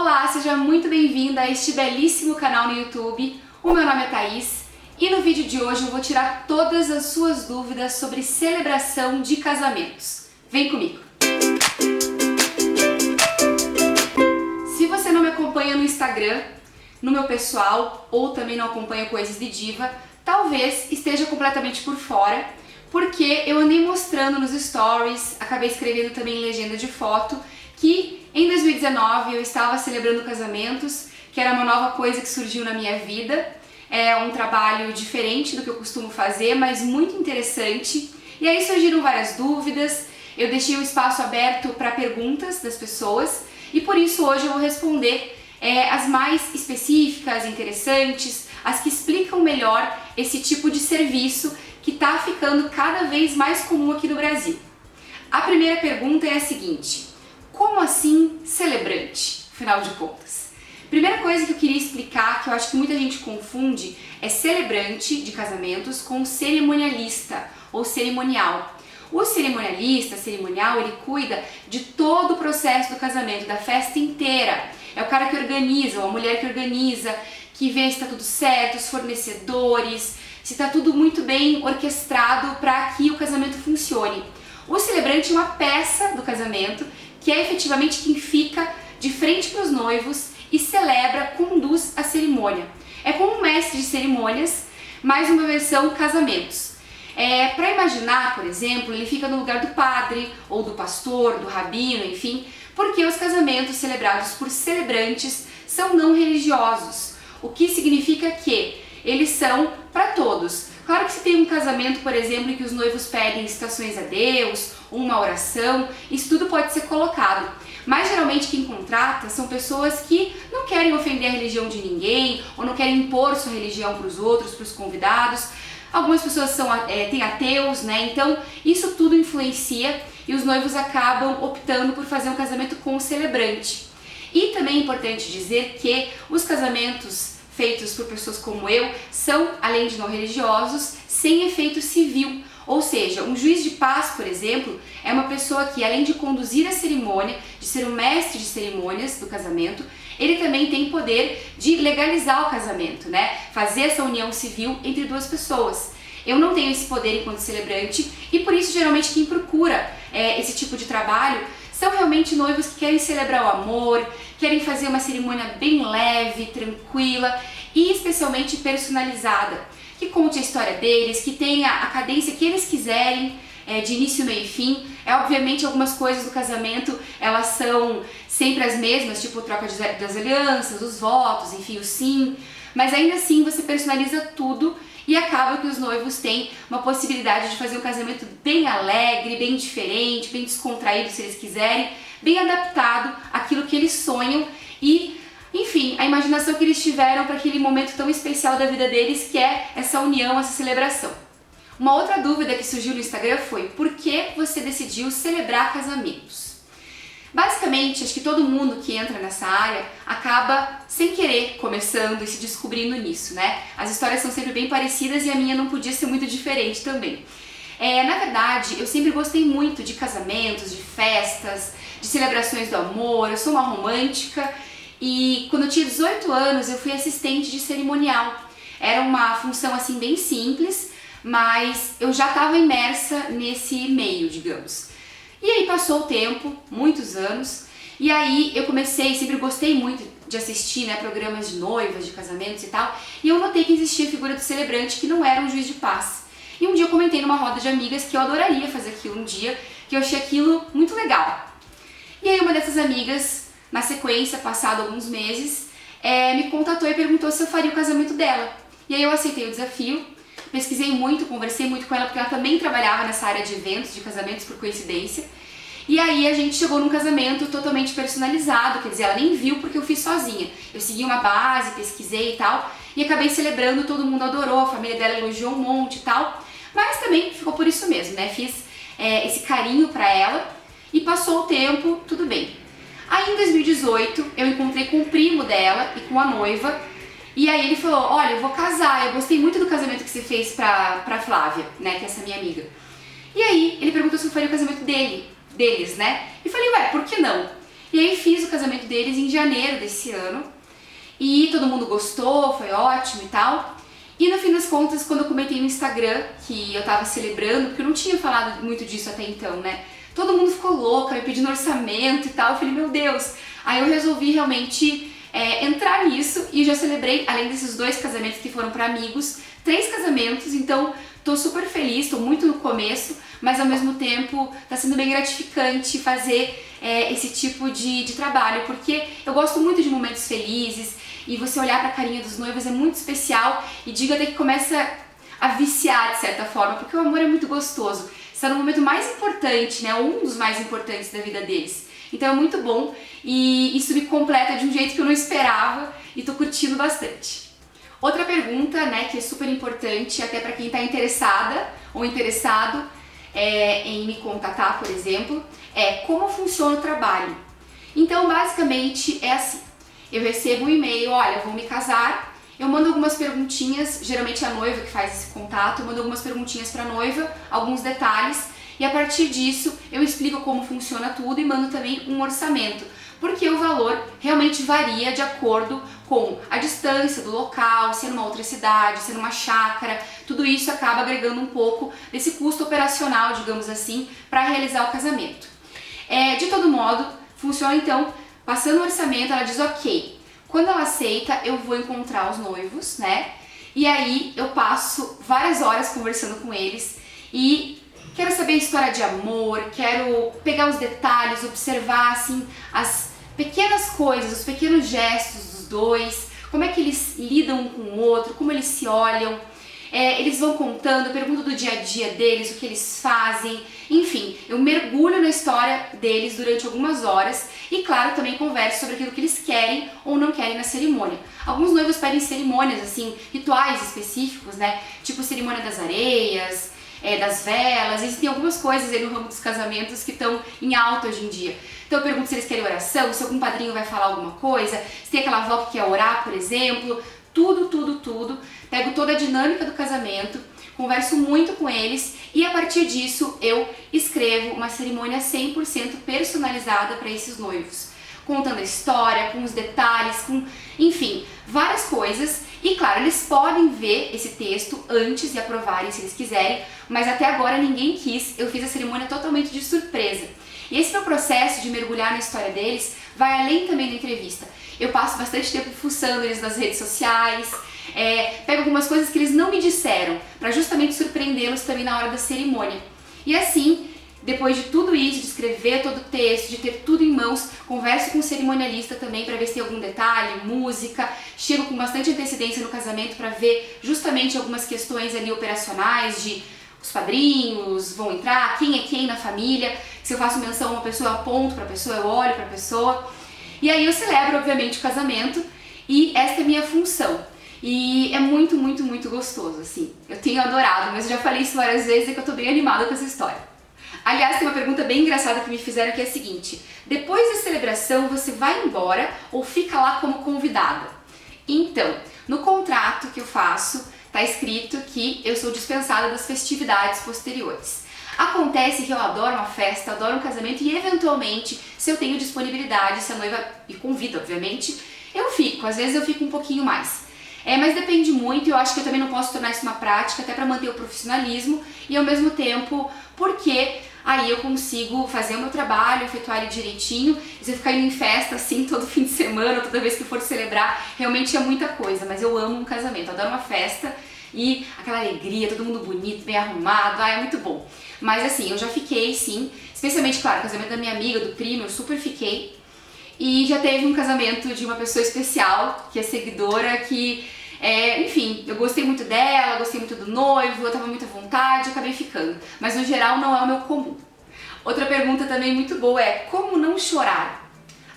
Olá, seja muito bem-vinda a este belíssimo canal no YouTube. O meu nome é Thaís e no vídeo de hoje eu vou tirar todas as suas dúvidas sobre celebração de casamentos. Vem comigo! Se você não me acompanha no Instagram, no meu pessoal, ou também não acompanha Coisas de Diva, talvez esteja completamente por fora, porque eu andei mostrando nos stories, acabei escrevendo também em legenda de foto, que em 2019 eu estava celebrando casamentos, que era uma nova coisa que surgiu na minha vida. É um trabalho diferente do que eu costumo fazer, mas muito interessante. E aí surgiram várias dúvidas, eu deixei o espaço aberto para perguntas das pessoas e por isso hoje eu vou responder as mais específicas, interessantes, as que explicam melhor esse tipo de serviço que está ficando cada vez mais comum aqui no Brasil. A primeira pergunta é a seguinte: como assim celebrante, afinal de contas? Primeira coisa que eu queria explicar, que eu acho que muita gente confunde, é celebrante de casamentos com cerimonialista ou cerimonial. O cerimonialista, cerimonial, ele cuida de todo o processo do casamento, da festa inteira. É o cara que organiza, ou a mulher que organiza, que vê se está tudo certo, os fornecedores, se está tudo muito bem orquestrado para que o casamento funcione. O celebrante é uma peça do casamento, que é efetivamente quem fica de frente para os noivos e celebra, conduz a cerimônia. É como um mestre de cerimônias, mais uma versão casamentos. Para imaginar, por exemplo, ele fica no lugar do padre, ou do pastor, do rabino, enfim, porque os casamentos celebrados por celebrantes são não religiosos, o que significa que eles são para todos. Claro que se tem um casamento, por exemplo, em que os noivos pedem citações a Deus, uma oração, isso tudo pode ser colocado. Mas geralmente quem contrata são pessoas que não querem ofender a religião de ninguém, ou não querem impor sua religião para os outros, para os convidados. Algumas pessoas têm ateus, né? Então isso tudo influencia e os noivos acabam optando por fazer um casamento com o celebrante. E também é importante dizer que os casamentos feitos por pessoas como eu são, além de não religiosos, sem efeito civil. Ou seja, um juiz de paz, por exemplo, é uma pessoa que, além de conduzir a cerimônia, de ser o mestre de cerimônias do casamento, ele também tem poder de legalizar o casamento, né? Fazer essa união civil entre duas pessoas. Eu não tenho esse poder enquanto celebrante e por isso geralmente quem procura esse tipo de trabalho são realmente noivos que querem celebrar o amor, querem fazer uma cerimônia bem leve, tranquila e especialmente personalizada, que conte a história deles, que tenha a cadência que eles quiserem, de início, meio e fim. Obviamente algumas coisas do casamento, elas são sempre as mesmas, tipo troca das alianças, os votos, enfim, o sim, mas ainda assim você personaliza tudo e acaba que os noivos têm uma possibilidade de fazer um casamento bem alegre, bem diferente, bem descontraído se eles quiserem, bem adaptado àquilo que eles sonham e, enfim, a imaginação que eles tiveram para aquele momento tão especial da vida deles, que é essa união, essa celebração. Uma outra dúvida que surgiu no Instagram foi: por que você decidiu celebrar casamentos? Basicamente, acho que todo mundo que entra nessa área acaba sem querer começando e se descobrindo nisso, né? As histórias são sempre bem parecidas e a minha não podia ser muito diferente também. Na verdade, eu sempre gostei muito de casamentos, de festas, de celebrações do amor. Eu sou uma romântica e quando eu tinha 18 anos eu fui assistente de cerimonial. Era uma função assim bem simples, mas eu já estava imersa nesse meio, digamos. E aí passou o tempo, muitos anos, e aí eu sempre gostei muito de assistir, né, programas de noivas, de casamentos e tal, e eu notei que existia a figura do celebrante que não era um juiz de paz. E um dia eu comentei numa roda de amigas que eu adoraria fazer aquilo um dia, que eu achei aquilo muito legal. E aí uma dessas amigas, na sequência, passado alguns meses, me contatou e perguntou se eu faria o casamento dela. E aí eu aceitei o desafio. Pesquisei muito, conversei muito com ela, porque ela também trabalhava nessa área de eventos, de casamentos, por coincidência. E aí a gente chegou num casamento totalmente personalizado, quer dizer, ela nem viu porque eu fiz sozinha. Eu segui uma base, pesquisei e tal, e acabei celebrando, todo mundo adorou, a família dela elogiou um monte e tal. Mas também ficou por isso mesmo, né? Fiz esse carinho pra ela e passou o tempo, tudo bem. Aí em 2018 eu encontrei com o primo dela e com a noiva. E aí ele falou: olha, eu vou casar, eu gostei muito do casamento que você fez pra Flávia, né, que é essa minha amiga. E aí ele perguntou se eu faria o casamento deles, né? E falei: ué, por que não? E aí fiz o casamento deles em janeiro desse ano e todo mundo gostou, foi ótimo e tal. E no fim das contas, quando eu comentei no Instagram que eu tava celebrando, porque eu não tinha falado muito disso até então, né? Todo mundo ficou louco, me pedindo orçamento e tal. Eu falei, meu Deus. Aí eu resolvi realmente entrar nisso e já celebrei, além desses 2 casamentos que foram para amigos, 3 casamentos. Então tô super feliz, tô muito no começo, mas ao mesmo tempo tá sendo bem gratificante fazer esse tipo de trabalho, porque eu gosto muito de momentos felizes e você olhar pra carinha dos noivos é muito especial e digo até que começa a viciar de certa forma, porque o amor é muito gostoso. Está no momento mais importante, né, um dos mais importantes da vida deles. Então é muito bom e isso me completa de um jeito que eu não esperava e tô curtindo bastante. Outra pergunta, né, que é super importante até para quem está interessada ou interessado em me contatar, por exemplo, é como funciona o trabalho. Então basicamente é assim, eu recebo um e-mail, olha, vou me casar, eu mando algumas perguntinhas, geralmente é a noiva que faz esse contato, eu mando algumas perguntinhas para a noiva, alguns detalhes, e a partir disso eu explico como funciona tudo e mando também um orçamento, porque o valor realmente varia de acordo com a distância do local, se é numa outra cidade, se é numa chácara, tudo isso acaba agregando um pouco desse custo operacional, digamos assim, para realizar o casamento. De todo modo, funciona então, passando o orçamento, ela diz ok. Quando ela aceita, eu vou encontrar os noivos, né? E aí eu passo várias horas conversando com eles e quero saber a história de amor, quero pegar os detalhes, observar assim as pequenas coisas, os pequenos gestos dos dois, como é que eles lidam um com o outro, como eles se olham. Eles vão contando, eu pergunto do dia a dia deles, o que eles fazem, enfim, eu mergulho na história deles durante algumas horas e, claro, também converso sobre aquilo que eles querem ou não querem na cerimônia. Alguns noivos pedem cerimônias, assim, rituais específicos, né, tipo cerimônia das areias, das velas, existem algumas coisas aí no ramo dos casamentos que estão em alta hoje em dia. Então eu pergunto se eles querem oração, se algum padrinho vai falar alguma coisa, se tem aquela avó que quer orar, por exemplo, tudo. Pego toda a dinâmica do casamento, converso muito com eles e a partir disso eu escrevo uma cerimônia 100% personalizada para esses noivos, contando a história, com os detalhes, com, enfim, várias coisas. E claro, eles podem ver esse texto antes de aprovarem se eles quiserem, mas até agora ninguém quis, eu fiz a cerimônia totalmente de surpresa. E esse meu processo de mergulhar na história deles vai além também da entrevista. Eu passo bastante tempo fuçando eles nas redes sociais, pego algumas coisas que eles não me disseram, para justamente surpreendê-los também na hora da cerimônia. E assim, depois de tudo isso, de escrever todo o texto, de ter tudo em mãos, converso com o cerimonialista também para ver se tem algum detalhe, música, chego com bastante antecedência no casamento para ver justamente algumas questões ali operacionais de os padrinhos vão entrar, quem é quem na família, se eu faço menção a uma pessoa, eu aponto para a pessoa, eu olho para a pessoa. E aí eu celebro, obviamente, o casamento e essa é a minha função. E é muito gostoso, assim. Eu tenho adorado, mas eu já falei isso várias vezes e que eu tô bem animada com essa história. Aliás, tem uma pergunta bem engraçada que me fizeram que é a seguinte: depois da celebração você vai embora ou fica lá como convidada? Então, no contrato que eu faço, tá escrito que eu sou dispensada das festividades posteriores. Acontece que eu adoro uma festa, adoro um casamento e eventualmente, se eu tenho disponibilidade, se a noiva me convida, obviamente, eu fico. Às vezes eu fico um pouquinho mais. Mas depende muito e eu acho que eu também não posso tornar isso uma prática, até para manter o profissionalismo e ao mesmo tempo porque aí eu consigo fazer o meu trabalho, efetuar ele direitinho. E se eu ficar indo em festa assim todo fim de semana, toda vez que eu for celebrar, realmente é muita coisa, mas eu amo um casamento, adoro uma festa e aquela alegria, todo mundo bonito, bem arrumado, é muito bom. Mas assim, eu já fiquei sim, especialmente, claro, o casamento da minha amiga, do primo, eu super fiquei. E já teve um casamento de uma pessoa especial, que é seguidora, que, enfim, eu gostei muito dela, gostei muito do noivo, eu tava muito à vontade, acabei ficando. Mas no geral não é o meu comum. Outra pergunta também muito boa é, como não chorar?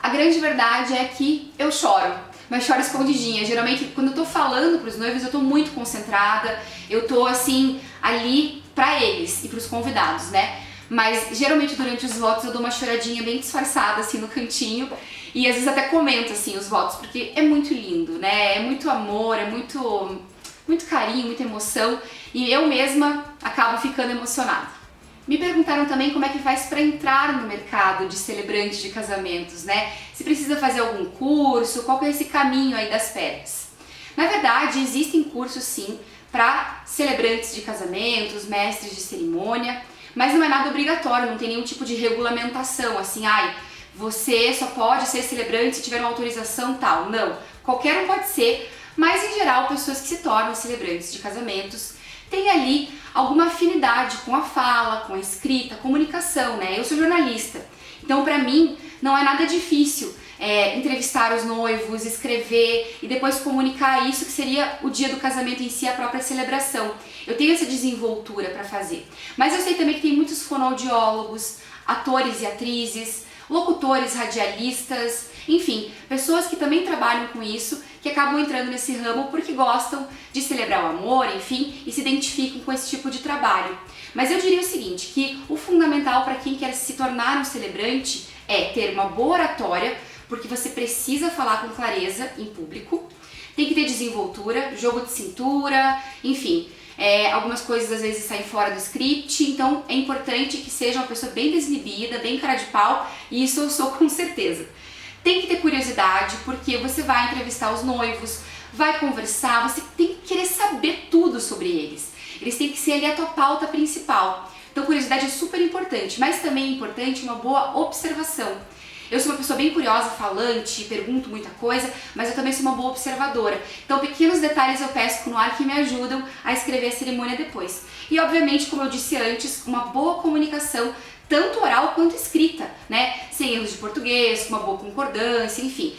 A grande verdade é que eu choro, mas choro escondidinha. Geralmente quando eu tô falando pros noivos eu tô muito concentrada, eu tô assim, ali pra eles e pros convidados, né? Mas geralmente durante os votos eu dou uma choradinha bem disfarçada assim no cantinho e às vezes até comento assim os votos, porque é muito lindo, né? É muito amor, é muito carinho, muita emoção e eu mesma acabo ficando emocionada. Me perguntaram também como é que faz para entrar no mercado de celebrante de casamentos, né? Se precisa fazer algum curso, qual que é esse caminho aí das pedras. Na verdade, existem cursos sim para celebrantes de casamentos, mestres de cerimônia, mas não é nada obrigatório, não tem nenhum tipo de regulamentação, assim, você só pode ser celebrante se tiver uma autorização tal. Não, qualquer um pode ser, mas em geral pessoas que se tornam celebrantes de casamentos têm ali alguma afinidade com a fala, com a escrita, a comunicação, né? Eu sou jornalista, então para mim não é nada difícil entrevistar os noivos, escrever e depois comunicar isso, que seria o dia do casamento em si, a própria celebração. Eu tenho essa desenvoltura para fazer. Mas eu sei também que tem muitos fonoaudiólogos, atores e atrizes, locutores, radialistas, enfim, pessoas que também trabalham com isso, que acabam entrando nesse ramo porque gostam de celebrar o amor, enfim, e se identificam com esse tipo de trabalho. Mas eu diria o seguinte, que o fundamental para quem quer se tornar um celebrante é ter uma boa oratória, porque você precisa falar com clareza em público, tem que ter desenvoltura, jogo de cintura, enfim, algumas coisas às vezes saem fora do script, então é importante que seja uma pessoa bem desinibida, bem cara de pau, e isso eu sou com certeza. Tem que ter curiosidade, porque você vai entrevistar os noivos, vai conversar, você tem que querer saber tudo sobre eles. Eles têm que ser ali a tua pauta principal. Então curiosidade é super importante, mas também é importante uma boa observação. Eu sou uma pessoa bem curiosa, falante, pergunto muita coisa, mas eu também sou uma boa observadora. Então pequenos detalhes eu pesco no ar que me ajudam a escrever a cerimônia depois. E obviamente, como eu disse antes, uma boa comunicação, tanto oral quanto escrita, né? Sem erros de português, com uma boa concordância, enfim.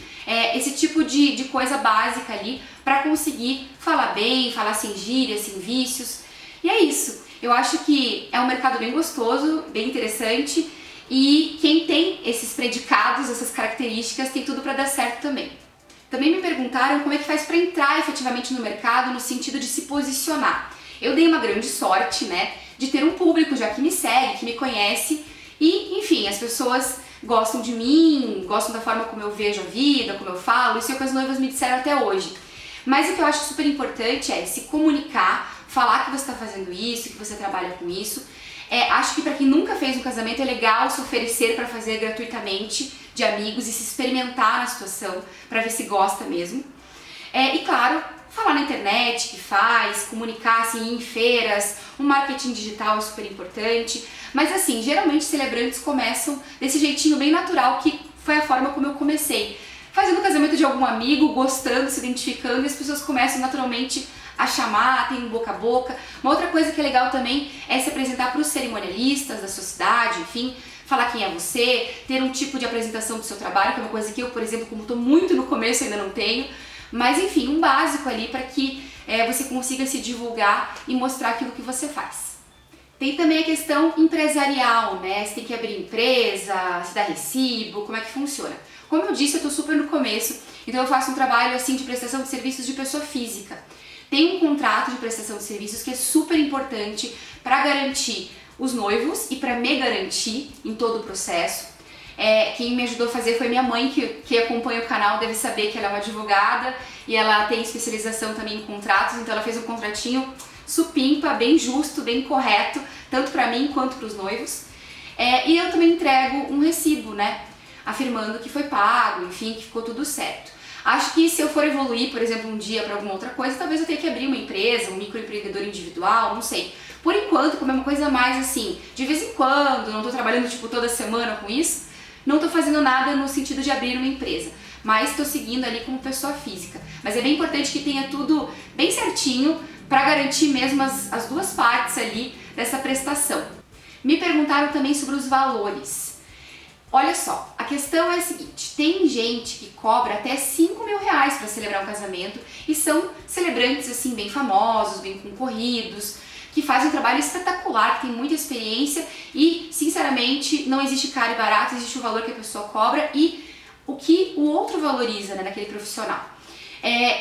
Esse tipo de coisa básica ali para conseguir falar bem, falar sem gírias, sem vícios. E é isso. Eu acho que é um mercado bem gostoso, bem interessante. E quem tem esses predicados, essas características, tem tudo para dar certo também. Também me perguntaram como é que faz para entrar efetivamente no mercado no sentido de se posicionar. Eu dei uma grande sorte, né, de ter um público já que me segue, que me conhece e, enfim, as pessoas gostam de mim, gostam da forma como eu vejo a vida, como eu falo, isso é o que as noivas me disseram até hoje. Mas o que eu acho super importante é se comunicar, falar que você está fazendo isso, que você trabalha com isso. Acho que para quem nunca fez um casamento é legal se oferecer para fazer gratuitamente de amigos e se experimentar na situação para ver se gosta mesmo. E claro, falar na internet que faz, comunicar assim, em feiras, o marketing digital é super importante. Mas assim, geralmente celebrantes começam desse jeitinho bem natural que foi a forma como eu comecei. Fazendo o casamento de algum amigo, gostando, se identificando e as pessoas começam naturalmente a chamar, tem um boca a boca. Uma outra coisa que é legal também é se apresentar para os cerimonialistas da sua cidade, enfim, falar quem é você, ter um tipo de apresentação do seu trabalho, que é uma coisa que eu, por exemplo, como estou muito no começo, ainda não tenho, mas enfim, um básico ali para que você consiga se divulgar e mostrar aquilo que você faz. Tem também a questão empresarial, né? Você tem que abrir empresa, se dá recibo, como é que funciona. Como eu disse, eu estou super no começo, então eu faço um trabalho assim de prestação de serviços de pessoa física. Tem um contrato de prestação de serviços que é super importante para garantir os noivos e para me garantir em todo o processo. Quem me ajudou a fazer foi minha mãe, que acompanha o canal, deve saber que ela é uma advogada e ela tem especialização também em contratos, então ela fez um contratinho supimpa, bem justo, bem correto, tanto para mim quanto para os noivos. E eu também entrego um recibo, né, afirmando que foi pago, enfim, que ficou tudo certo. Acho que se eu for evoluir, por exemplo, um dia para alguma outra coisa, talvez eu tenha que abrir uma empresa, um microempreendedor individual, não sei. Por enquanto, como é uma coisa mais assim, de vez em quando, não estou trabalhando tipo toda semana com isso, não estou fazendo nada no sentido de abrir uma empresa, mas estou seguindo ali como pessoa física. Mas é bem importante que tenha tudo bem certinho para garantir mesmo as duas partes ali dessa prestação. Me perguntaram também sobre os valores. Olha só, a questão é a seguinte, tem gente que cobra até 5 mil reais para celebrar um casamento e são celebrantes assim bem famosos, bem concorridos, que fazem um trabalho espetacular, que tem muita experiência e, sinceramente, não existe caro e barato, existe o valor que a pessoa cobra e o que o outro valoriza, né, naquele profissional.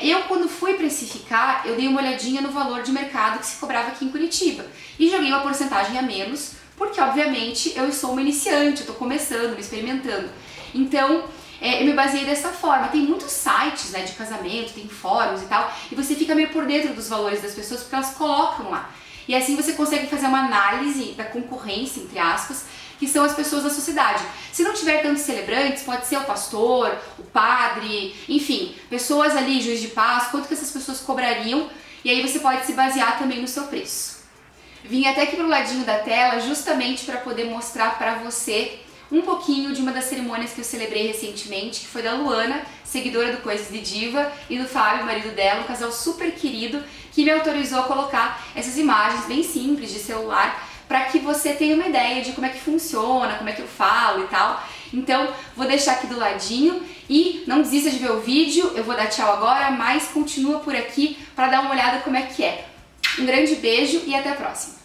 Eu, quando fui precificar, eu dei uma olhadinha no valor de mercado que se cobrava aqui em Curitiba e joguei uma porcentagem a menos, porque obviamente eu sou uma iniciante, eu estou começando, me experimentando. Então eu me baseei dessa forma. Tem muitos sites, né, de casamento, tem fóruns e tal, e você fica meio por dentro dos valores das pessoas porque elas colocam lá. E assim você consegue fazer uma análise da concorrência, entre aspas, que são as pessoas da sociedade. Se não tiver tantos celebrantes, pode ser o pastor, o padre, enfim, pessoas ali, juiz de paz, quanto que essas pessoas cobrariam, e aí você pode se basear também no seu preço. Vim até aqui pro ladinho da tela justamente para poder mostrar para você um pouquinho de uma das cerimônias que eu celebrei recentemente, que foi da Luana, seguidora do Coisas de Diva, e do Fábio, marido dela, um casal super querido, que me autorizou a colocar essas imagens bem simples de celular, para que você tenha uma ideia de como é que funciona, como é que eu falo e tal. Então, vou deixar aqui do ladinho e não desista de ver o vídeo, eu vou dar tchau agora, mas continua por aqui para dar uma olhada como é que é. Um grande beijo e até a próxima!